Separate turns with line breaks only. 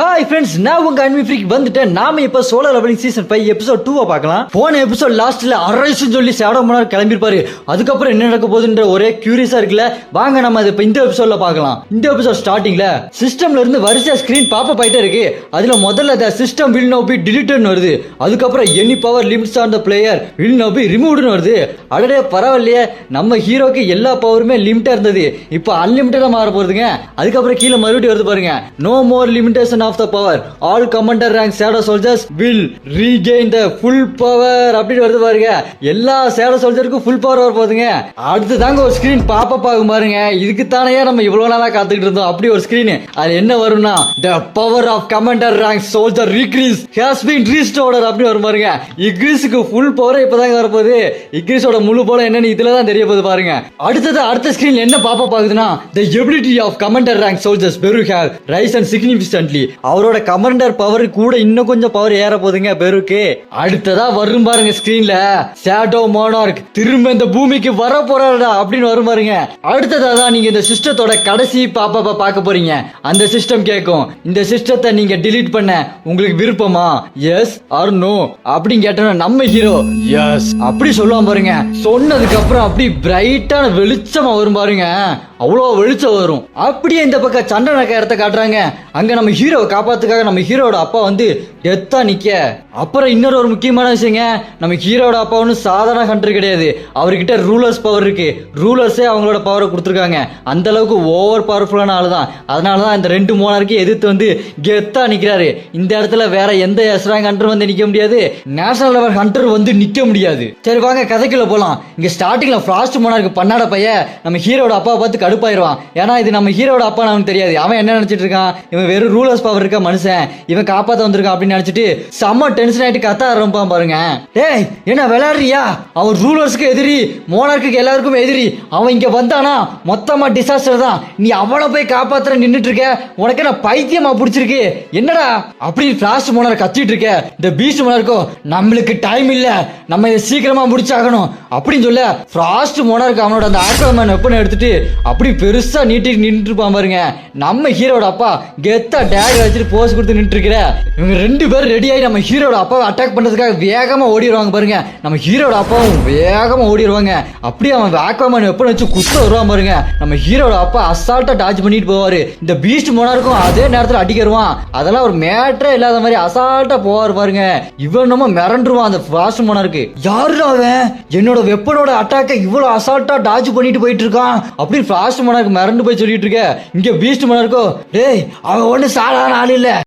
Hi friends, நான் உங்க அன்மி freak வந்துட்டேன். நாம இப்ப சோலோ லெவலிங் சீசன் 5 எபிசோட் 2 பார்க்கலாம். போன எபிசோட் லாஸ்ட்ல அரைஸ்னு சொல்லி ஷேடோ மோனார் கிளம்பிருப்பாரு. அதுக்கப்புறம் என்ன நடக்க போகுதுன்ற ஒரே கியூரியஸா இருக்குல்ல. வாங்க நம்ம அதை இந்த எபிசோட்ல பார்க்கலாம். இந்த எபிசோட் ஸ்டார்டிங்ல சிஸ்டம்ல இருந்து வரிசையா ஸ்கிரீன் பாப்பப் ஆயிட்டே இருக்கு. அதுல முதல்ல the system will now be deleted வருது. அதுக்கப்புறம் any power limits on the player will now be removed வருது. அடடே பரவாயில்லையே, நம்ம ஹீரோக்கு எல்லா பவருமே லிமிட்டா இருந்தது, இப்போ அன்லிமிட்டடா மாற போகுதுங்க. அதுக்கப்புறம் கீழே மறுபடியும் வருது பாருங்க, no more limitation of the power, all commander rank shadow soldiers will regain the full power அப்படி வருது பாருங்க. எல்லா shadow soldierக்கும் full power வர போகுதுங்க. அடுத்து தாங்க ஒரு ஸ்கிரீன் பாப்பப் ஆகும் பாருங்க. இதுக்கு தானே நம்ம இவ்வளவு நாளா காத்துக்கிட்டு இருந்தோம். அப்படி ஒரு ஸ்கிரீன், அது என்ன வரும்னா the power of commander rank soldier increase has been restored அப்படி வரும் பாருங்க. இக்ரிஸ்க்கு ஃபுல் பவர் இப்பதாங்க வர போகுது. இக்ரிஸோட முழு பவர் என்னன்னு இதுல தான் தெரிய போகுது பாருங்க. அடுத்த ஸ்கிரீன் என்ன பாப்பப் ஆகுதுன்னா the ability of commander rank soldiers Beru have risen significantly. அவரோட கமாண்டர் பவர் கூட இன்னும் கொஞ்சம் பவர் ஏற போகுதுங்க பெருக்கு. அடுத்ததா வரும் பாருங்க ஸ்கிரீன்ல, ஷேடோ மோனார்க் திரும்ப இந்த பூமிக்கு வர போறாருடா அப்படின்னு வரும் பாருங்க. அடுத்ததா தான் நீங்க இந்த சிஸ்டத்தோட கடைசி பாப்பா பார்க்க போறீங்க. அந்த சிஸ்டம் கேட்கும், இந்த சிஸ்டத்தை நீங்க டிலீட் பண்ண உங்களுக்கு விருப்பமா, எஸ் ஆர் நோ அப்படின்னு கேட்டோம்னா நம்ம ஹீரோ எஸ் அப்படி சொல்லுவான் பாருங்க. சொன்னதுக்கு அப்புறம் அப்படி பிரைட்டான வெளிச்சமா வரும் பாருங்க. அவ்வளோ வெளிச்சம் வரும். அப்படியே இந்த பக்கம் சண்டை நடக்க இடத்த காட்டுறாங்க. அங்க நம்ம ஹீரோவை காப்பாத்துக்காக நம்ம ஹீரோட அப்பா வந்து எத்தா நிக்க. அப்புறம் இன்னொரு ஒரு முக்கியமான விஷயங்க, நம்ம ஹீரோட அப்பா ஒன்றும் சாதாரண ஹண்டர் கிடையாது. அவர்கிட்ட ரூலர்ஸ் பவர் இருக்கு. ரூலர்ஸே அவங்களோட பவரை கொடுத்துருக்காங்க. அந்த அளவுக்கு ஓவர் பவர்ஃபுல்லான ஆளு தான். அதனாலதான் இந்த ரெண்டு மோனாருக்கு எதிர்த்து வந்து கெத்தா நிக்கிறாரு. இந்த இடத்துல வேற எந்த எஸ்ராங் ஹண்டர் வந்து நிக்க முடியாது, நேஷனல் லெவல் ஹண்டர் வந்து நிக்க முடியாது. சரி வாங்க கதைக்குள்ள போலாம். இங்க ஸ்டார்டிங்ல ஃப்ராஸ்ட் மோனாருக்கு பண்ணாட பையன் நம்ம ஹீரோட அப்பா பார்த்து கடுப்பாயிருவான். ஏன்னா இது நம்ம ஹீரோட அப்பா நமக்கு தெரியாது. அவன் என்ன நினைச்சிட்டு இருக்கான், இவன் வெறும் ரூலர்ஸ் பவர் இருக்க மனுஷன், இவன் காப்பாத்த வந்திருக்கான் அப்படின்னு நினைச்சிட்டு செம்ம டென்ஷன் ஆயிட்டு கத்த ஆரம்பிப்பான் பாருங்க. டேய் என்ன விளையாடுறியா, அவன் ரூலர்ஸ்க்கு எதிரி, மோனார்க்கு எல்லாருக்கும் எதிரி. அவன் இங்க வந்தானா மொத்தமா டிசாஸ்டர் தான். நீ அவளை போய் காப்பாத்துற நின்னுட்டு இருக்க, உனக்கு என்ன பைத்தியமா பிடிச்சிருக்கு என்னடா அப்படின்னு ஃபிளாஷ் மோனார் கத்திட்டு இருக்க. இந்த பீஸ்ட் மோனாருக்கும் நம்மளுக்கு டைம் இல்ல, நம்ம இதை சீக்கிரமா முடிச்சாகணும் அப்படின்னு சொல்ல ஃபிராஸ்ட் மோனாருக்கு அவனோட அந்த ஆக்ரோமேன் வெப்பனை எடுத்துட்டு அப்படி பெருசா நீட்டி நின்று இருப்பான் பாருங்க. நம்ம ஹீரோட அப்பா கெத்தா டேக் வச்சுட்டு போஸ் கொடுத்து நின்று இருக்கிற. இவங்க ரெண்டு பேரும் ரெடி ஆகி நம்ம ஹீரோட அப்பாவை அட்டாக் பண்றதுக்காக வேகமா ஓடிடுவாங்க பாருங்க. நம்ம ஹீரோட அப்பாவும் வேகமா ஓடிடுவாங்க. அப்படியே அவன் ஆக்ரோமேன் வெப்பனை வச்சு குத்த வருவான் பாருங்க. நம்ம ஹீரோட அப்பா அசால்ட்டா டாச் பண்ணிட்டு போவாரு. இந்த பீஸ்ட் மோனாருக்கும் அதே நேரத்தில் அடிக்கருவான். அதெல்லாம் ஒரு மேட்டரே இல்லாத மாதிரி அசால்ட்டா போவார் பாருங்க. இவன் நம்ம மிரண்டுருவான் அந்த ஃபிளாஷ் மோனாருக்கு. யாரு அவன் என்னோட வெப்பனோட அட்டாக்கை இவ்வளவு அசால்ட்டா டாச் பண்ணிட்டு போயிட்டு இருக்கான் அப்படின்னு ஃபிளாஷ் மோனாருக்கு மிரண்டு போய் சொல்லிட்டு இருக்க. இங்க பீஸ்ட் மோனாருக்கோ டேய் அவன் ஒண்ணு சாதாரண ஆள் இல்ல,